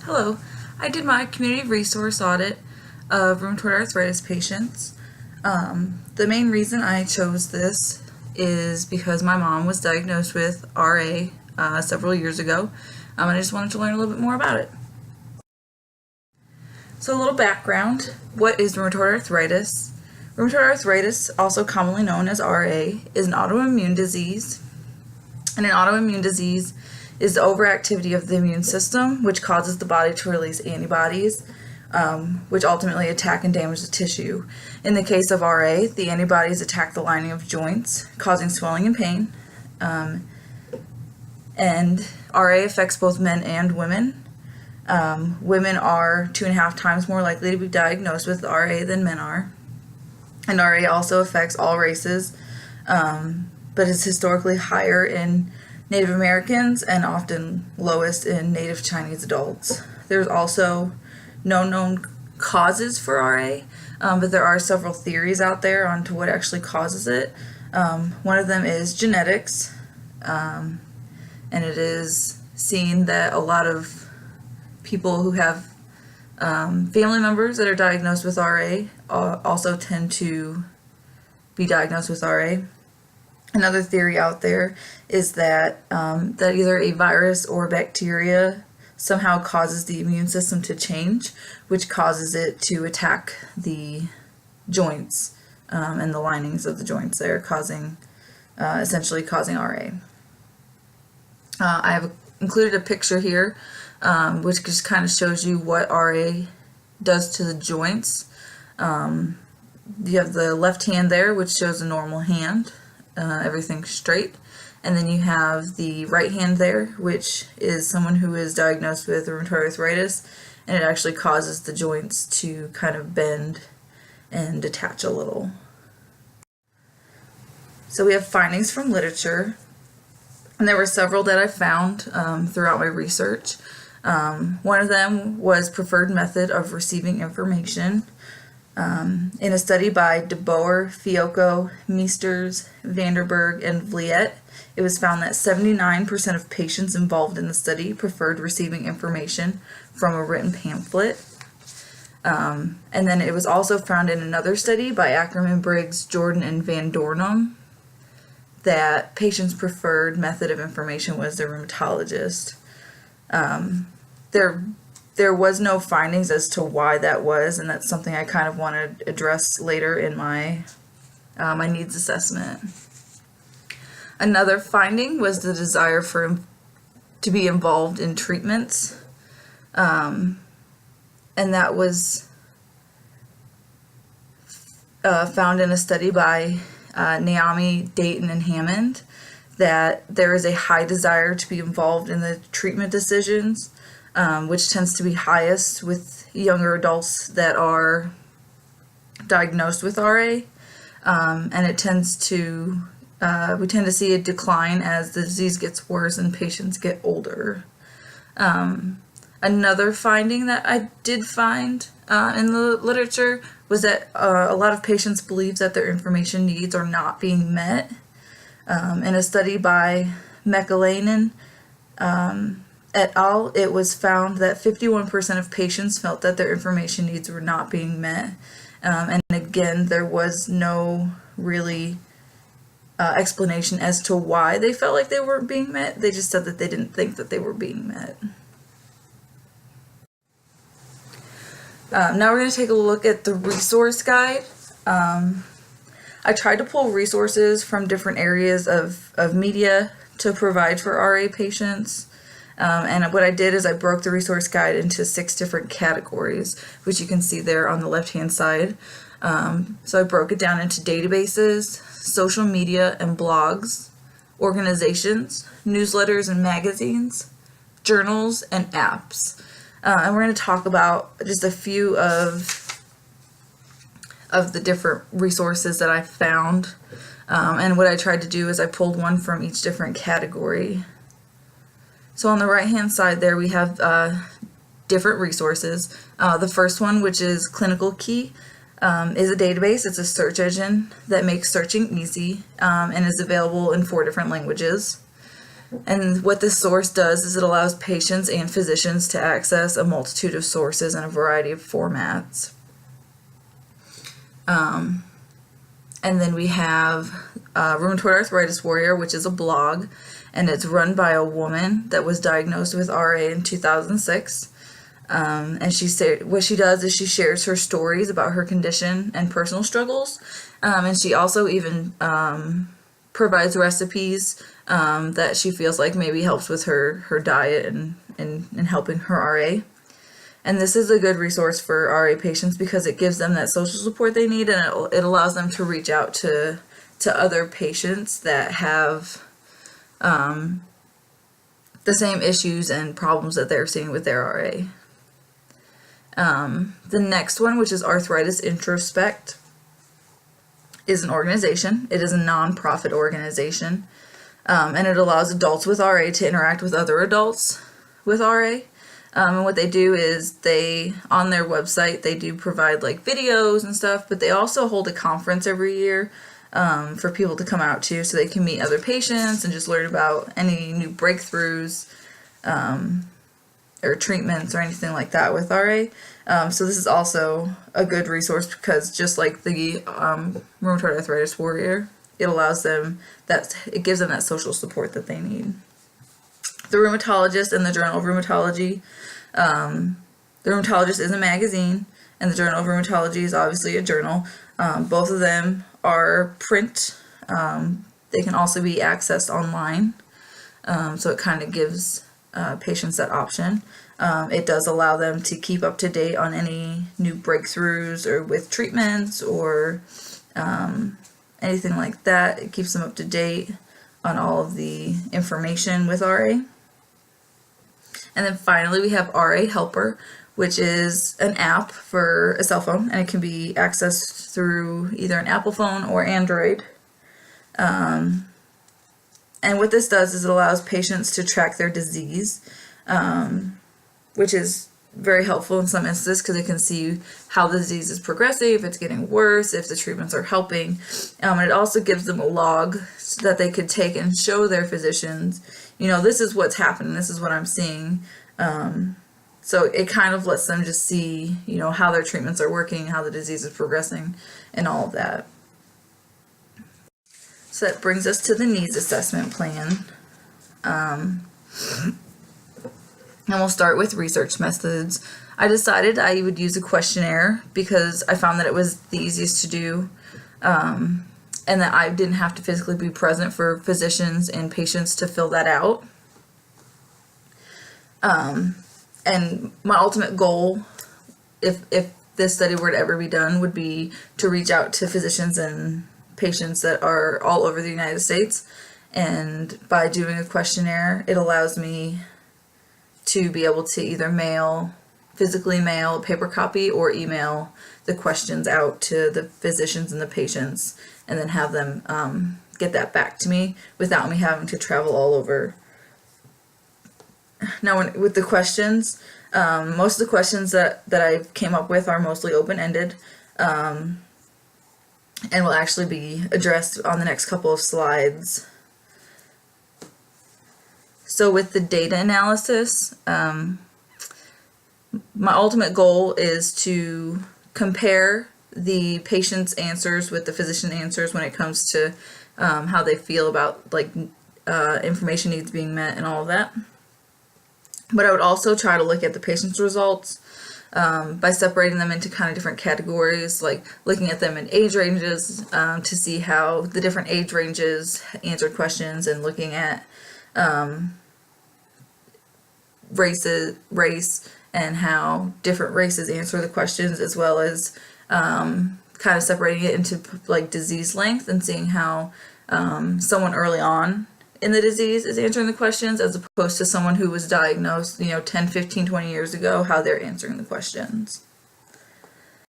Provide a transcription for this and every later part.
Hello, I did my community resource audit of rheumatoid arthritis patients. The main reason I chose this is because my mom was diagnosed with RA several years ago, and I just wanted to learn a little bit more about it. So a little background, what is rheumatoid arthritis? Rheumatoid arthritis, also commonly known as RA, is an autoimmune disease, and an autoimmune disease is the overactivity of the immune system, which causes the body to release antibodies, which ultimately attack and damage the tissue. In the case of RA, the antibodies attack the lining of joints, causing swelling and pain. And RA affects both men and women. Women are 2.5 times more likely to be diagnosed with RA than men are. And RA also affects all races, but is historically higher in Native Americans and often lowest in Native Chinese adults. There's also no known causes for RA, but there are several theories out there on to what actually causes it. One of them is genetics, and it is seen that a lot of people who have family members that are diagnosed with RA also tend to be diagnosed with RA. Another theory out there is that that either a virus or bacteria somehow causes the immune system to change, which causes it to attack the joints and the linings of the joints there, essentially causing RA. I have included a picture here which just kind of shows you what RA does to the joints. You have the left hand there, which shows a normal hand. Everything's straight, and then you have the right hand there, which is someone who is diagnosed with rheumatoid arthritis, and it actually causes the joints to kind of bend and detach a little. So we have findings from literature, and there were several that I found throughout my research. One of them was preferred method of receiving information. In a study by De Boer, Fiocco, Meesters, Vanderberg, and Vliet, it was found that 79% of patients involved in the study preferred receiving information from a written pamphlet. And then it was also found in another study by Ackerman, Briggs, Jordan, and Van Dornum that patients' preferred method of information was the rheumatologist. There was no findings as to why that was, and that's something I kind of want to address later in my my needs assessment. Another finding was the desire to be involved in treatments, and that was found in a study by Naomi, Dayton, and Hammond, that there is a high desire to be involved in the treatment decisions, which tends to be highest with younger adults that are diagnosed with RA, and it tends to we tend to see a decline as the disease gets worse and patients get older. Another finding that I did find in the literature was that a lot of patients believe that their information needs are not being met. In a study by Mekalainen et al., it was found that 51% of patients felt that their information needs were not being met. And again, there was no really explanation as to why they felt like they weren't being met. They just said that they didn't think that they were being met. Now we're going to take a look at the resource guide. I tried to pull resources from different areas of media to provide for RA patients. And what I did is I broke the resource guide into 6 different categories, which you can see there on the left-hand side. So I broke it down into databases, social media and blogs, organizations, newsletters and magazines, journals, and apps. And we're going to talk about just a few of the different resources that I found. And what I tried to do is I pulled one from each different category. So on the right hand side there we have different resources. The first one, which is Clinical Key, is a database. It's a search engine that makes searching easy and is available in 4 different languages. And what this source does is it allows patients and physicians to access a multitude of sources in a variety of formats. And then we have Rheumatoid Arthritis Warrior, which is a blog, and it's run by a woman that was diagnosed with RA in 2006. And what she does is she shares her stories about her condition and personal struggles. And she also even provides recipes that she feels like maybe helps with her diet and helping her RA. And this is a good resource for RA patients because it gives them that social support they need, and it allows them to reach out to other patients that have the same issues and problems that they're seeing with their RA. The next one, which is Arthritis Introspect, is an organization. It is a non-profit organization, and it allows adults with RA to interact with other adults with RA. And what they do is on their website, they do provide like videos and stuff, but they also hold a conference every year for people to come out to so they can meet other patients and just learn about any new breakthroughs or treatments or anything like that with RA. So this is also a good resource because just like the Rheumatoid Arthritis Warrior, it allows them it gives them that social support that they need. The Rheumatologist and the Journal of Rheumatology. The Rheumatologist is a magazine, and the Journal of Rheumatology is obviously a journal. Both of them are print. They can also be accessed online, so it kind of gives patients that option. It does allow them to keep up to date on any new breakthroughs or with treatments or anything like that. It keeps them up to date on all of the information with RA. And then finally we have RA Helper, which is an app for a cell phone, and it can be accessed through either an Apple phone or Android. And what this does is it allows patients to track their disease, which is very helpful in some instances because they can see how the disease is progressing, if it's getting worse, if the treatments are helping. And it also gives them a log so that they could take and show their physicians, this is what's happening, this is what I'm seeing. So it kind of lets them just see, how their treatments are working, how the disease is progressing, and all of that. So that brings us to the needs assessment plan. And we'll start with research methods. I decided I would use a questionnaire because I found that it was the easiest to do, and that I didn't have to physically be present for physicians and patients to fill that out. And my ultimate goal, if this study were to ever be done, would be to reach out to physicians and patients that are all over the United States. And by doing a questionnaire, it allows me to be able to either physically mail a paper copy or email the questions out to the physicians and the patients, and then have them get that back to me without me having to travel all over. Now, with the questions, most of the questions that I came up with are mostly open-ended, and will actually be addressed on the next couple of slides. So with the data analysis, my ultimate goal is to compare the patient's answers with the physician answers when it comes to how they feel about information needs being met and all of that. But I would also try to look at the patient's results by separating them into kind of different categories, like looking at them in age ranges to see how the different age ranges answered questions, and looking at race and how different races answer the questions, as well as kind of separating it into disease length and seeing how someone early on in the disease is answering the questions as opposed to someone who was diagnosed 10, 15, 20 years ago, how they're answering the questions.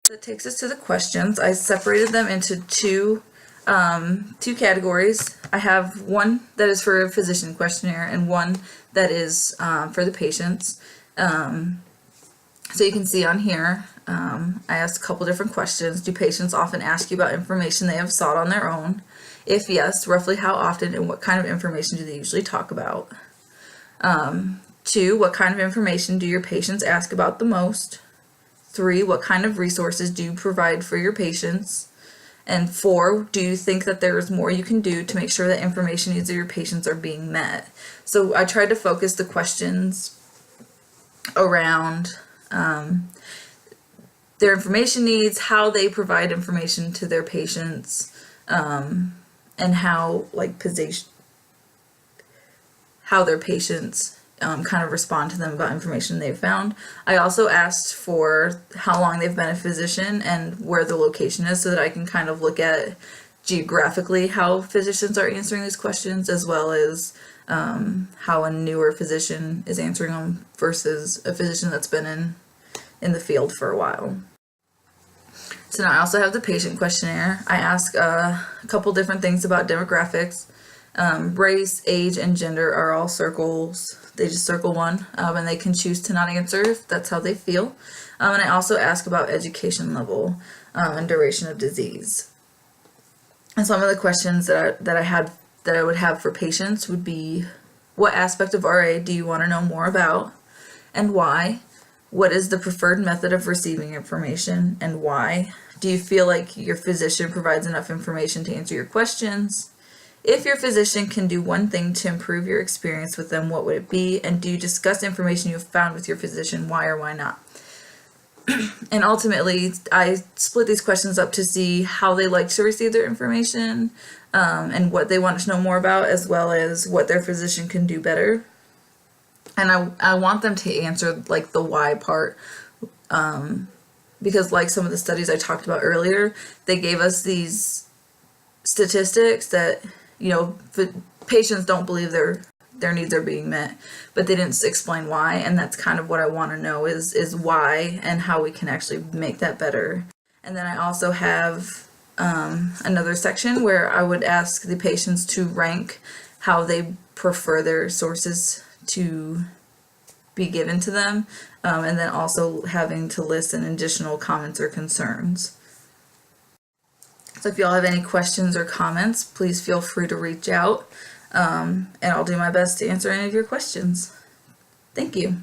That takes us to the questions. I separated them into two categories. I have one that is for a physician questionnaire and one that is for the patients. So you can see on here, I asked a couple different questions. Do patients often ask you about information they have sought on their own? If yes, roughly how often and what kind of information do they usually talk about? 2, what kind of information do your patients ask about the most? 3, what kind of resources do you provide for your patients? And 4, do you think that there is more you can do to make sure that information needs of your patients are being met? So I tried to focus the questions around their information needs, how they provide information to their patients, and how how their patients kind of respond to them about information they've found. I also asked for how long they've been a physician and where the location is so that I can kind of look at geographically how physicians are answering these questions, as well as how a newer physician is answering them versus a physician that's been in the field for a while. So now I also have the patient questionnaire. I ask a couple different things about demographics. Race, age, and gender are all circles. They just circle one, and they can choose to not answer if that's how they feel. And I also ask about education level and duration of disease. And some of the questions that I would have for patients would be, what aspect of RA do you want to know more about, and why? What is the preferred method of receiving information, and why? Do you feel like your physician provides enough information to answer your questions? If your physician can do one thing to improve your experience with them, what would it be? And do you discuss information you've found with your physician, why or why not? And ultimately, I split these questions up to see how they like to receive their information, and what they want to know more about, as well as what their physician can do better. And I want them to answer like the why part, because like some of the studies I talked about earlier, they gave us these statistics that, patients don't believe their needs are being met, but they didn't explain why, and that's kind of what I want to know is why and how we can actually make that better. And then I also have another section where I would ask the patients to rank how they prefer their sources to be given to them, and then also having to list an additional comments or concerns. So if y'all have any questions or comments, please feel free to reach out, and I'll do my best to answer any of your questions. Thank you.